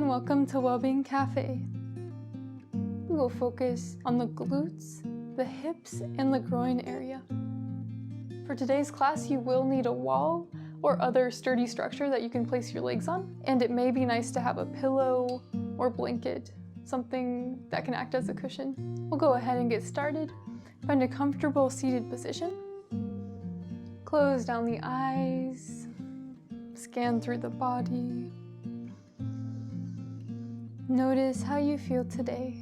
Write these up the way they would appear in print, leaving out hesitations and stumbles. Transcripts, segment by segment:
and welcome to Wellbeing Café. We will focus on the glutes, the hips, and the groin area. For today's class, you will need a wall or other sturdy structure that you can place your legs on, and it may be nice to have a pillow or blanket, something that can act as a cushion. We'll go ahead and get started. Find a comfortable seated position. Close down the eyes, scan through the body. Notice how you feel today.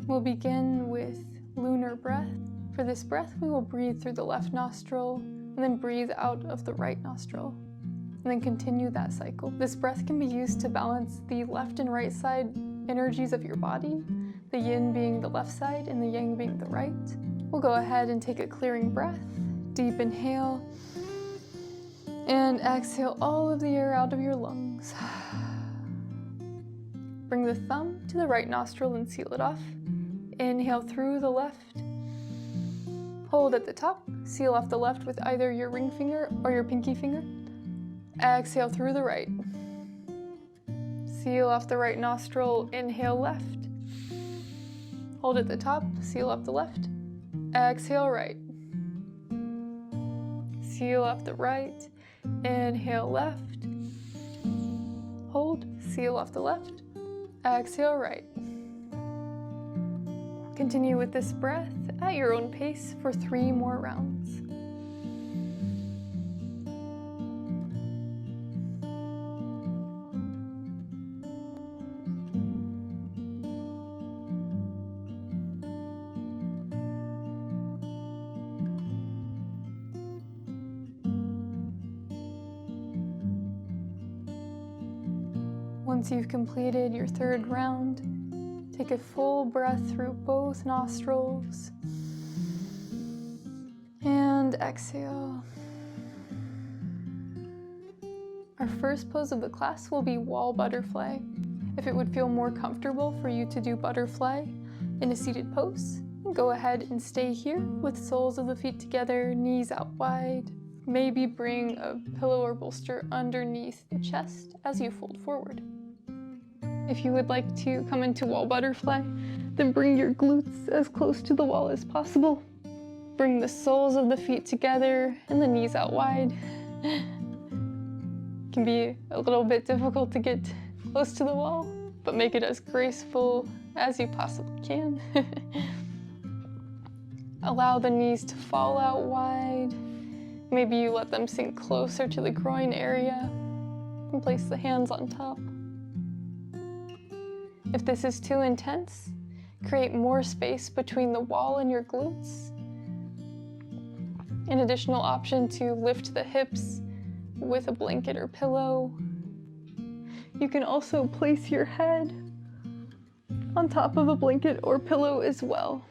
We'll begin with lunar breath. For this breath, we will breathe through the left nostril and then breathe out of the right nostril, and then continue that cycle. This breath can be used to balance the left and right side energies of your body, the yin being the left side and the yang being the right. We'll go ahead and take a clearing breath. Deep inhale. And exhale all of the air out of your lungs. Bring the thumb to the right nostril and seal it off. Inhale through the left. Hold at the top. Seal off the left with either your ring finger or your pinky finger. Exhale through the right. Seal off the right nostril. Inhale left. Hold at the top. Seal off the left. Exhale right. Seal off the right. Inhale left, hold, seal off the left, exhale right. Continue with this breath at your own pace for 3 more rounds. Once you've completed your 3rd round, take a full breath through both nostrils and exhale. Our first pose of the class will be wall butterfly. If it would feel more comfortable for you to do butterfly in a seated pose, go ahead and stay here with soles of the feet together, knees out wide. Maybe bring a pillow or bolster underneath the chest as you fold forward. If you would like to come into wall butterfly, then bring your glutes as close to the wall as possible. Bring the soles of the feet together and the knees out wide. It can be a little bit difficult to get close to the wall, but make it as graceful as you possibly can. Allow the knees to fall out wide. Maybe you let them sink closer to the groin area and place the hands on top. If this is too intense, create more space between the wall and your glutes. An additional option to lift the hips with a blanket or pillow. You can also place your head on top of a blanket or pillow as well.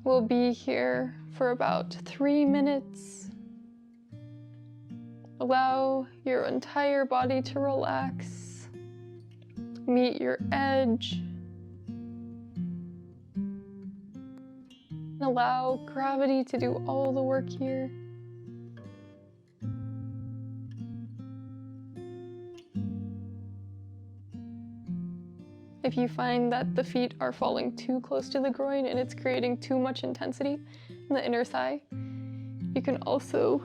We'll be here for about 3 minutes. Allow your entire body to relax. Meet your edge. And allow gravity to do all the work here. If you find that the feet are falling too close to the groin and it's creating too much intensity in the inner thigh, you can also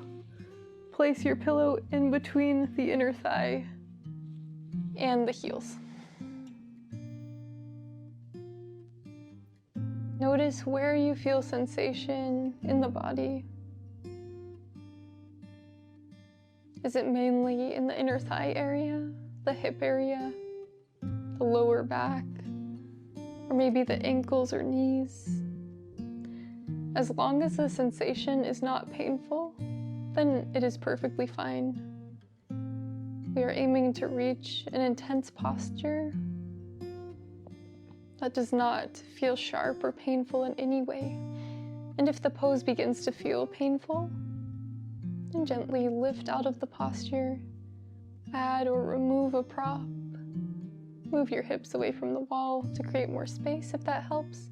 place your pillow in between the inner thigh and the heels. Notice where you feel sensation in the body. Is it mainly in the inner thigh area, the hip area, the lower back, or maybe the ankles or knees? As long as the sensation is not painful, then it is perfectly fine. We are aiming to reach an intense posture that does not feel sharp or painful in any way. And if the pose begins to feel painful, then gently lift out of the posture, add or remove a prop, move your hips away from the wall to create more space if that helps,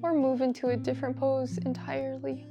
or move into a different pose entirely.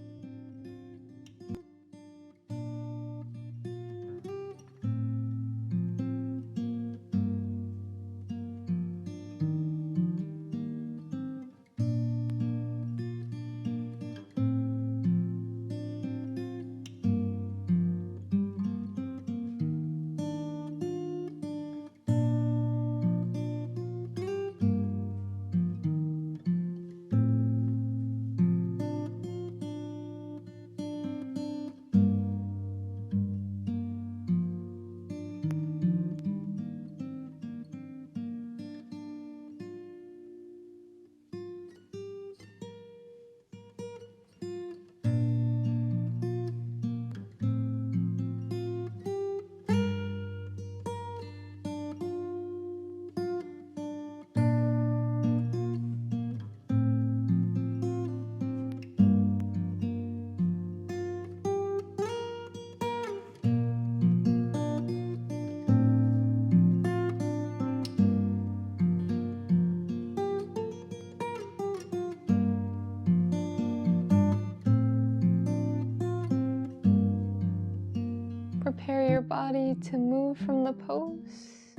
Prepare your body to move from the pose.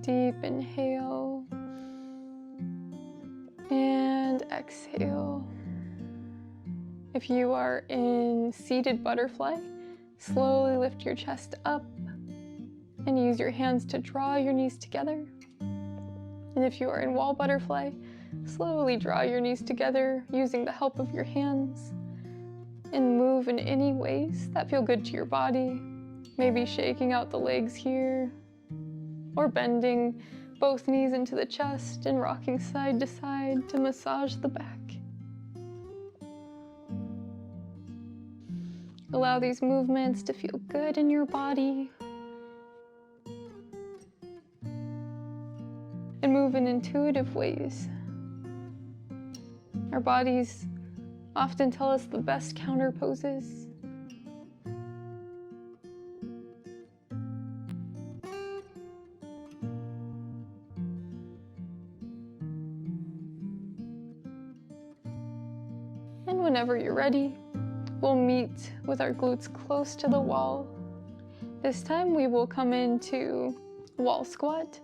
Deep inhale and exhale. If you are in seated butterfly, slowly lift your chest up and use your hands to draw your knees together. And if you are in wall butterfly, slowly draw your knees together using the help of your hands and move in any ways that feel good to your body. Maybe shaking out the legs here, or bending both knees into the chest and rocking side to side to massage the back. Allow these movements to feel good in your body. And move in intuitive ways. Our bodies often tell us the best counter poses. And whenever you're ready, we'll meet with our glutes close to the wall. This time we will come into wall squat.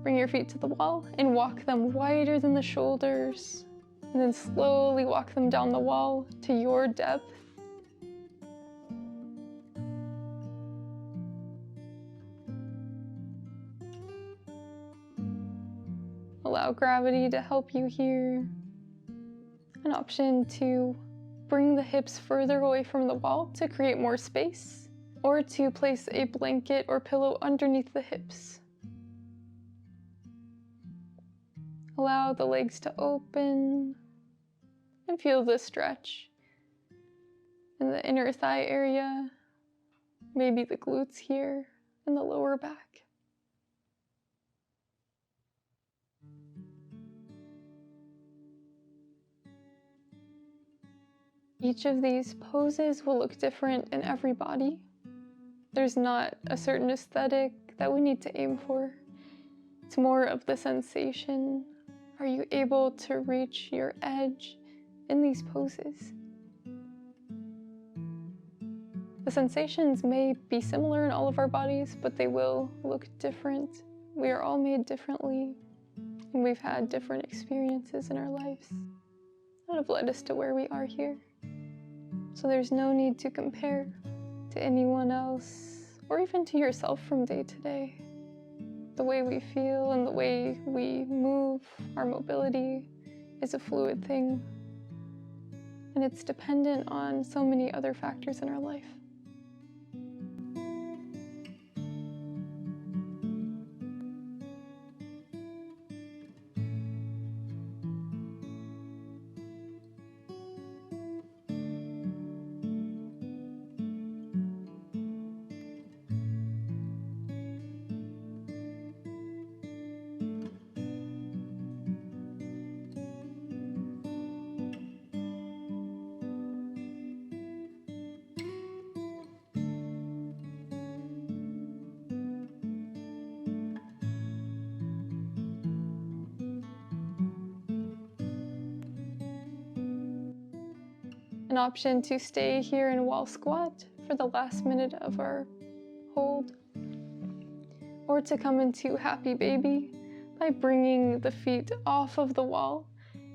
Bring your feet to the wall and walk them wider than the shoulders, and then slowly walk them down the wall to your depth. Allow gravity to help you here. An option to bring the hips further away from the wall to create more space, or to place a blanket or pillow underneath the hips. Allow the legs to open and feel the stretch in the inner thigh area, maybe the glutes here and the lower back. Each of these poses will look different in every body. There's not a certain aesthetic that we need to aim for. It's more of the sensation. Are you able to reach your edge in these poses? The sensations may be similar in all of our bodies, but they will look different. We are all made differently, and we've had different experiences in our lives that have led us to where we are here. So there's no need to compare to anyone else, or even to yourself from day to day. The way we feel and the way we move, our mobility, is a fluid thing. And it's dependent on so many other factors in our life. An option to stay here in wall squat for the last minute of our hold, or to come into happy baby by bringing the feet off of the wall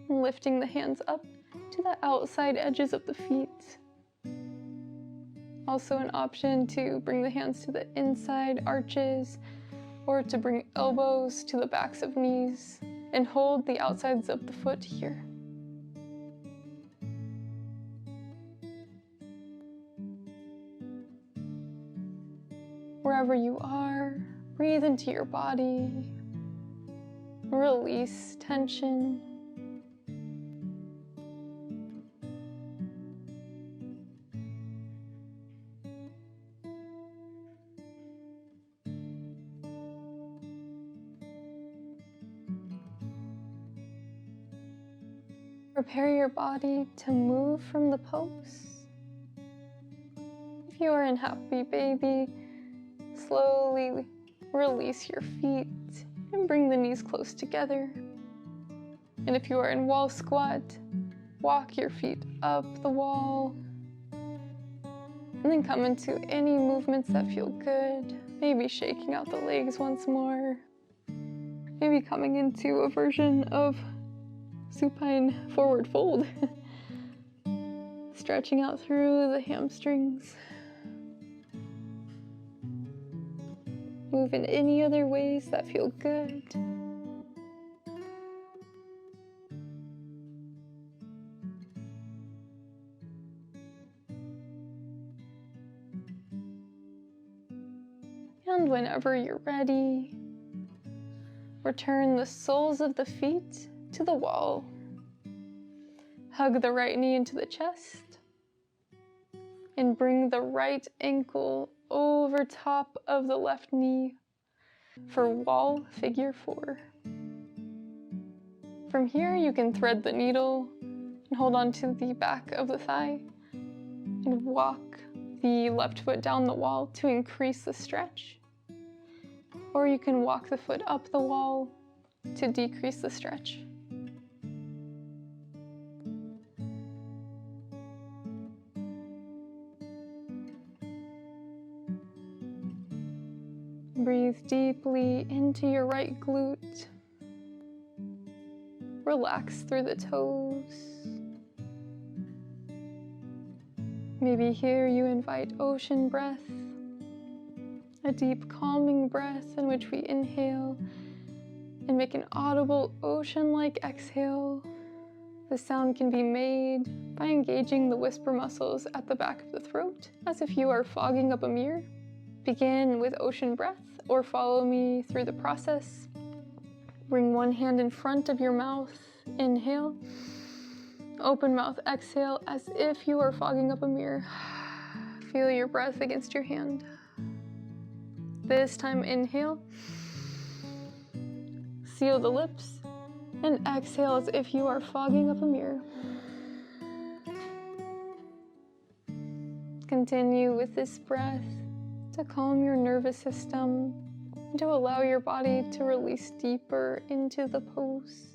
and lifting the hands up to the outside edges of the feet. Also an option to bring the hands to the inside arches, or to bring elbows to the backs of knees and hold the outsides of the foot here. Wherever you are, breathe into your body, release tension. Prepare your body to move from the pose. If you are in happy baby, slowly release your feet and bring the knees close together. And if you are in wall squat, walk your feet up the wall and And then come into any movements that feel good. Maybe shaking out the legs once more. Maybe coming into a version of supine forward fold. Stretching out through the hamstrings. Move in any other ways that feel good. And whenever you're ready, return the soles of the feet to the wall. Hug the right knee into the chest and bring the right ankle over top of the left knee for wall figure 4. From here, you can thread the needle and hold on to the back of the thigh and walk the left foot down the wall to increase the stretch. Or you can walk the foot up the wall to decrease the stretch. Breathe deeply into your right glute. Relax through the toes. Maybe here you invite ocean breath, a deep calming breath in which we inhale and make an audible ocean-like exhale. The sound can be made by engaging the whisper muscles at the back of the throat, as if you are fogging up a mirror. Begin with ocean breath, or follow me through the process. Bring one hand in front of your mouth, inhale. Open mouth, exhale, as if you are fogging up a mirror. Feel your breath against your hand. This time, inhale. Seal the lips, and exhale as if you are fogging up a mirror. Continue with this breath to calm your nervous system and to allow your body to release deeper into the pose.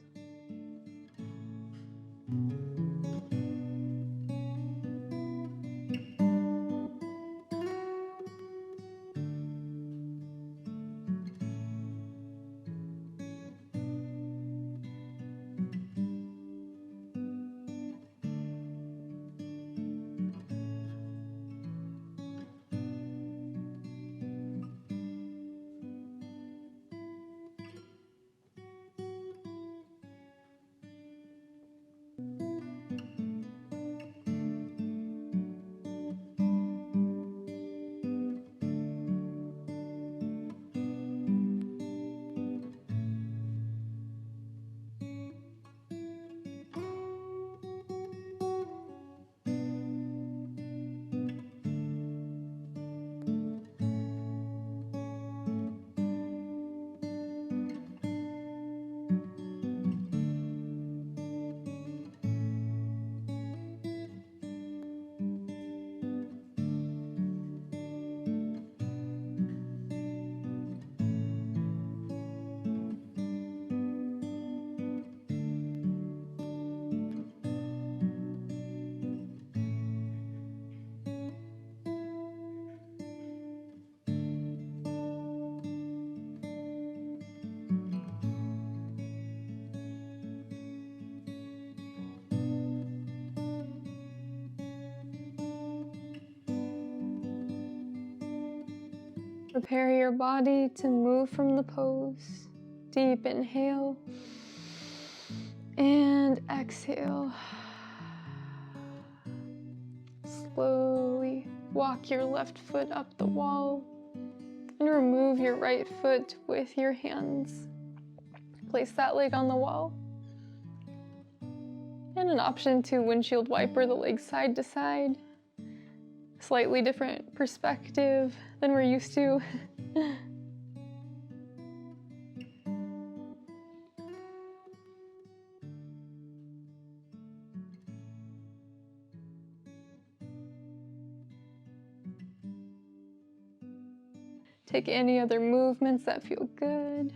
Prepare your body to move from the pose. Deep inhale and exhale. Slowly walk your left foot up the wall and remove your right foot with your hands. Place that leg on the wall. And an option to windshield wiper the legs side to side. Slightly different perspective than we're used to. Take any other movements that feel good.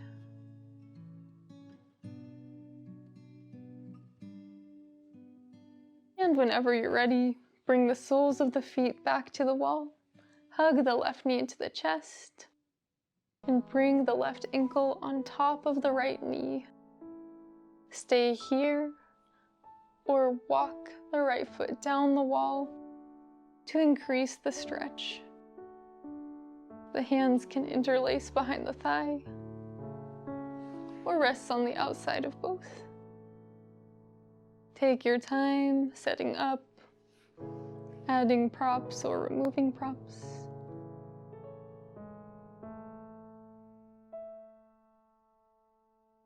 And whenever you're ready, Bring the soles of the feet back to the wall. Hug the left knee into the chest. And bring the left ankle on top of the right knee. Stay here or walk the right foot down the wall to increase the stretch. The hands can interlace behind the thigh or rest on the outside of both. Take your time setting up, adding props or removing props.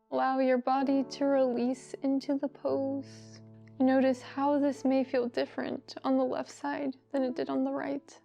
Allow your body to release into the pose. Notice how this may feel different on the left side than it did on the right.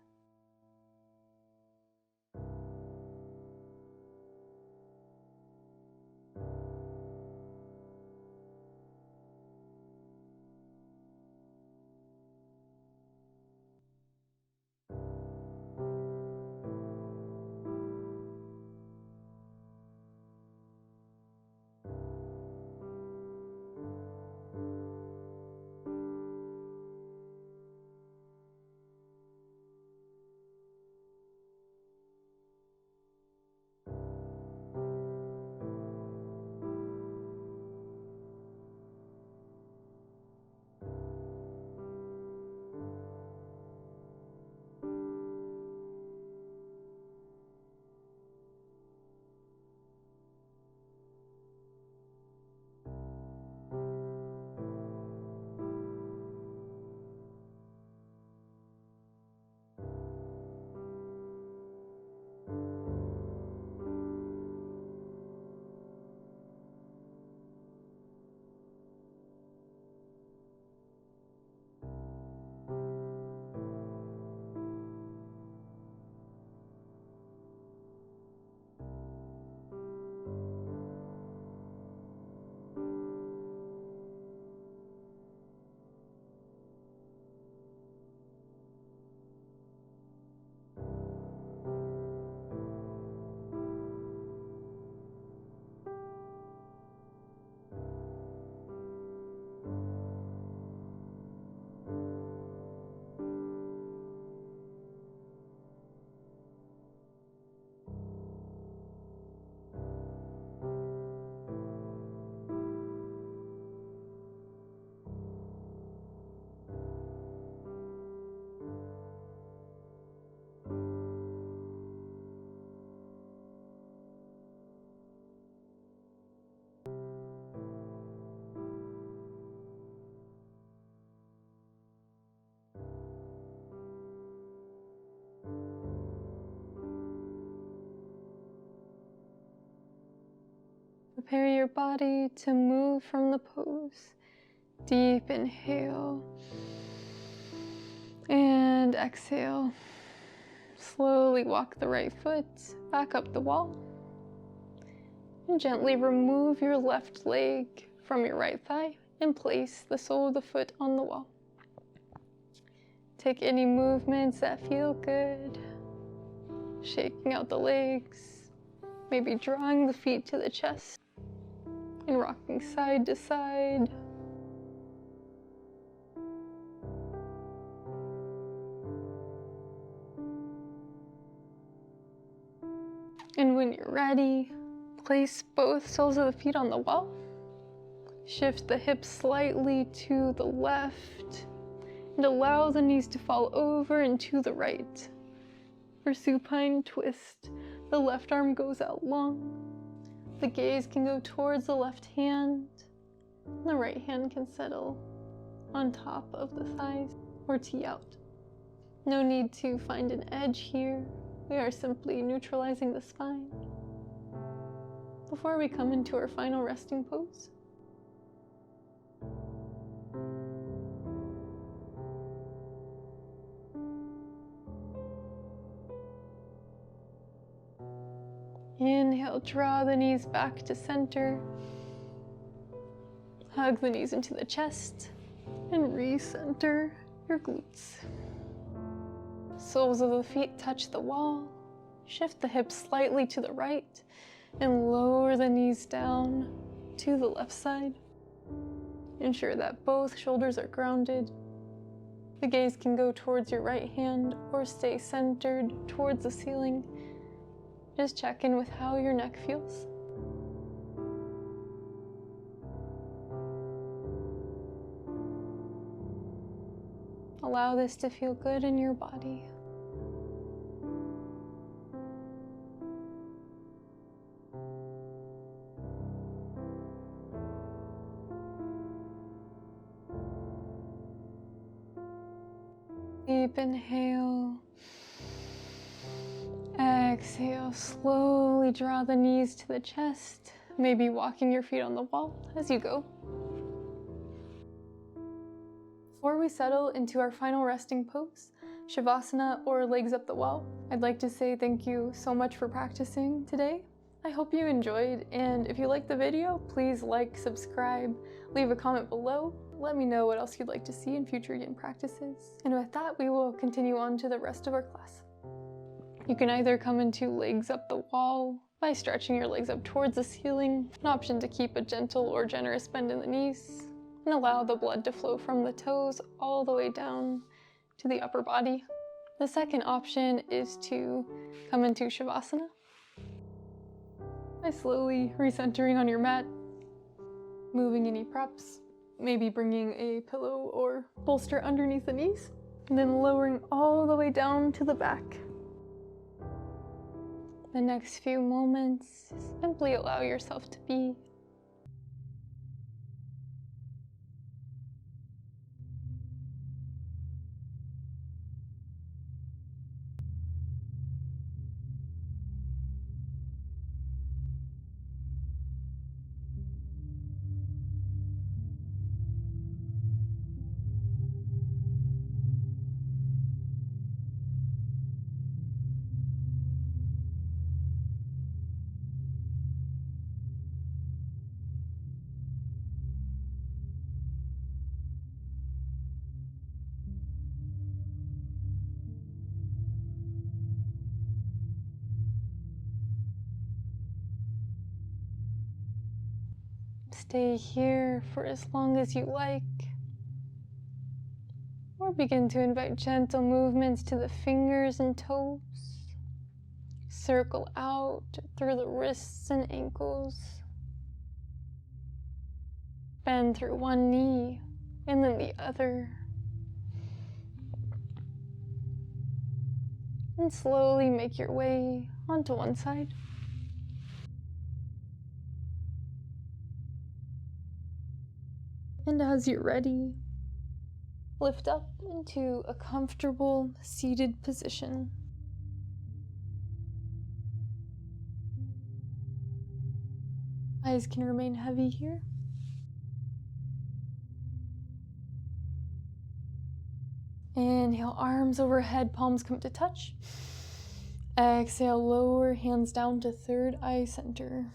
Prepare your body to move from the pose. Deep inhale and exhale. Slowly walk the right foot back up the wall. And gently remove your left leg from your right thigh and place the sole of the foot on the wall. Take any movements that feel good. Shaking out the legs, maybe drawing the feet to the chest and rocking side to side. And when you're ready, place both soles of the feet on the wall. Shift the hips slightly to the left and allow the knees to fall over and to the right. For supine twist, the left arm goes out long. The gaze can go towards the left hand. And the right hand can settle on top of the thighs or tee out. No need to find an edge here. We are simply neutralizing the spine before we come into our final resting pose. Inhale, draw the knees back to center. Hug the knees into the chest and recenter your glutes. Soles of the feet touch the wall. Shift the hips slightly to the right and lower the knees down to the left side. Ensure that both shoulders are grounded. The gaze can go towards your right hand or stay centered towards the ceiling. Just check in with how your neck feels. Allow this to feel good in your body. Deep inhale. Exhale. Slowly draw the knees to the chest, maybe walking your feet on the wall as you go. Before we settle into our final resting pose, Shavasana or legs up the wall, I'd like to say thank you so much for practicing today. I hope you enjoyed, and if you liked the video, please like, subscribe, leave a comment below. Let me know what else you'd like to see in future yin practices. And with that, we will continue on to the rest of our class. You can either come into legs up the wall by stretching your legs up towards the ceiling, an option to keep a gentle or generous bend in the knees, and allow the blood to flow from the toes all the way down to the upper body. The second option is to come into Shavasana by slowly recentering on your mat, moving any props, maybe bringing a pillow or bolster underneath the knees, and then lowering all the way down to the back. The next few moments, simply allow yourself to be. Stay here for as long as you like, or begin to invite gentle movements to the fingers and toes. Circle out through the wrists and ankles. Bend through one knee and then the other. And slowly make your way onto one side. And as you're ready, lift up into a comfortable seated position. Eyes can remain heavy here. Inhale, arms overhead, palms come to touch. Exhale, lower hands down to third eye center.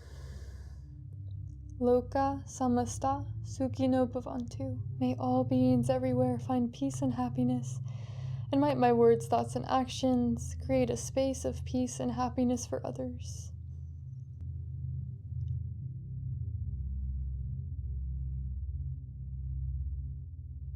Loka samasta sukhino bhavantu. May all beings everywhere find peace and happiness, and might my words, thoughts, and actions create a space of peace and happiness for others.